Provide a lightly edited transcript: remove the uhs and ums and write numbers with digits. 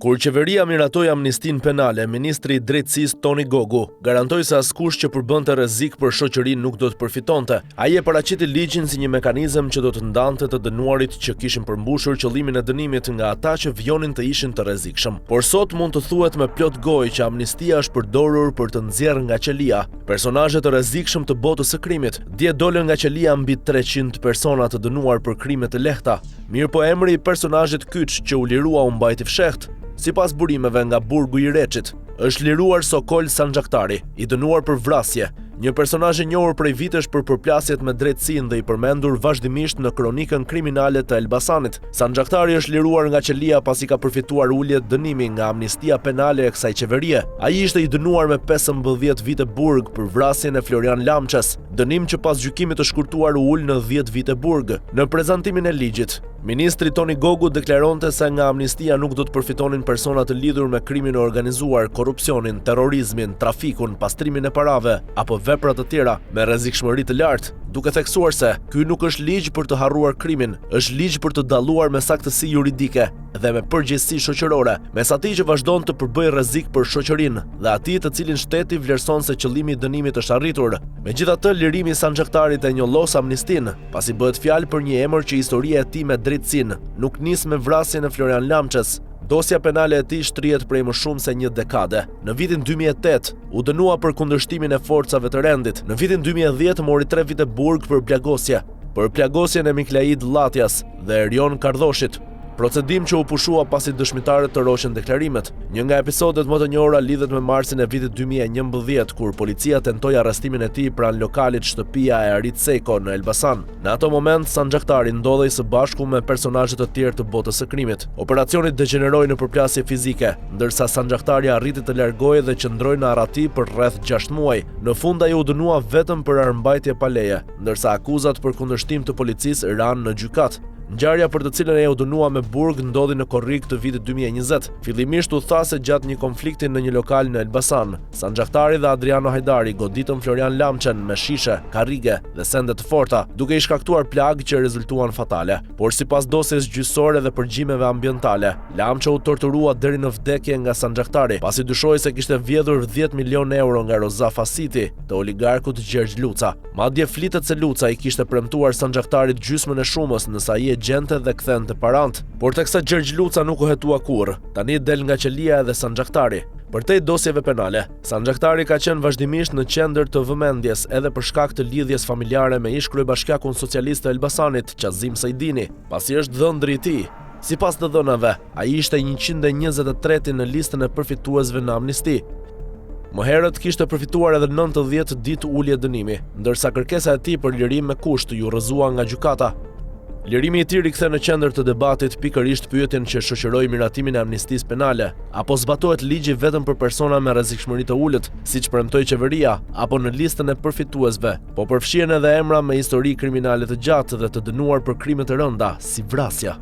Kur qeveria miratoi amnistin penale, ministri i drejtësisë Toni Gogu garantoi se askush që përbënte rrezik për shoqërinë nuk do të përfitonte. Ai e paraqiti ligjin si një mekanizëm që do të ndante të dënuarit që kishin përmbushur qëllimin e dënimit nga ata që vjonin të ishin të rrezikshëm. Por sot mund të thuhet me plot gojë që amnistia është përdorur për të nxjerrë nga qelia personazhe të rrezikshëm të botës së krimit. Dje dolën nga qelia mbi 300 persona të dënuar për krime të lehta. Mirë po emri i personazhit kyç që u lirua u mbajti fshehtë. Sipas burimeve nga burgu i Reçit, është liruar Sokol Sanxhaktari, i dënuar për vrasje, një personazh i njohur prej vitesh për përplasjet me drejtësinë dhe i përmendur vazhdimisht në kronikën kriminale të Elbasanit. Sanxhaktari është liruar nga qelia pasi ka përfituar ulje dënimi nga amnistia penale e kësaj qeverie. Ai ishte i dënuar me 15 vite burg për vrasjen e Florian Lamçes, dënim që pas gjykimit të shkurtuar u ul në 10 vite burg. Në prezantimin e ligjit, ministri Toni Gogu deklaronte se nga amnistia nuk do të përfitonin persona të lidhur me krimin e organizuar, korrupsionin, terrorizmin, trafikun, pastrimin e parave apo vepra të tjera me rrezikshmëri të lartë, duke theksuar se ky nuk është ligj për të harruar krimin, është ligj për të dalluar me saktësi juridike dhe me përgjegjësi shoqërore, mes atij që vazhdon të përbëjë rrezik për shoqërinë dhe atij të cilin shteti vlerëson se qëllimi i dënimit është arritur. Megjithatë, lirimi i Sanxhaktarit e njollos amnistin, pasi bëhet fjalë për një emër që historia e tij me drejtësinë nuk nis me vrasjen e Florian Lamçes. Dosja penale e tij shtrihet prej më shumë se një dekade. Në vitin 2008 u dënua për kundërshtimin e forcave të rendit. Në vitin 2010 mori 3 vite burg për plagosjen e Miklaid Llatjas dhe Erion Kardhoshit. Procedim që u pushua pasi dëshmitarët të roqën deklarimet. Një nga episodet më të njohura lidhet me marsin e vitit 2011, kur policia tentoi arrestimin e tij pranë lokalit shtëpia e Arit Seko në Elbasan. Në ato moment, Sanxhaktari ndodhej së bashku me personazhe të tjerë të botës së krimit. Operacioni degeneroi në përplasje fizike, ndërsa Sanxhaktari arriti të largohej dhe qëndroi në arrati për rreth 6 muaj. Në fund ai u dënua vetëm për armbajtje pa leje, ndërsa akuzat për kundërshtim të policisë ranë në gjykat. Ngjarja për të cilën ai u dënua me burg ndodhi në korrik të vitit 2020. Fillimisht u tha se gjatë një konflikti në një lokal në Elbasan, Sanxhaktari dhe Adriano Hajdari goditën Florian Lamçen me shishe, karrige dhe sende të forta, duke i shkaktuar plagë që rezultuan fatale. Por sipas dosjes gjyqësore dhe përgjimeve ambientale, Lamçe u torturua deri në vdekje nga Sanxhaktari, pasi dyshohej se kishte vjedhur 10 milion euro nga Rozafa City të oligarkut Gjergj Luca. Madje flitet se Luca i kishte premtuar Sanxhaktarit gjysmën e shumës nëse ai gjente dhe kthente parant, por teksa Gjergj Luca nuk u hetua kurrë, tani del nga qelia edhe Sanxhaktari. Përtej dosjeve penale, Sanxhaktari ka qenë vazhdimisht në qendër të vëmendjes edhe për shkak të lidhjes familjare me ish kryebashkiakun socialist të Elbasanit, Qazim Sajdini, pasi është dhëndri i tij. Sipas të dhënave, ai ishte 123 në listën e përfituesve në amnisti. Më herët kishte përfituar edhe 90 ditë ulje dënimi, ndërsa kërkesa e tij për lirim me kusht ju rrëzua nga gjykata. Lirimi i tij rikthe në qendër të debatit pikërisht pyetjen që shoqëroi miratimin e amnistisë penale, apo zbatohet ligji vetëm për persona me rrezikshmëri të ulët, siç premtoi qeveria, apo në listën e përfituesve, po përfshihen edhe emra me histori kriminale të gjatë dhe të dënuar për krime të rënda, si vrasja.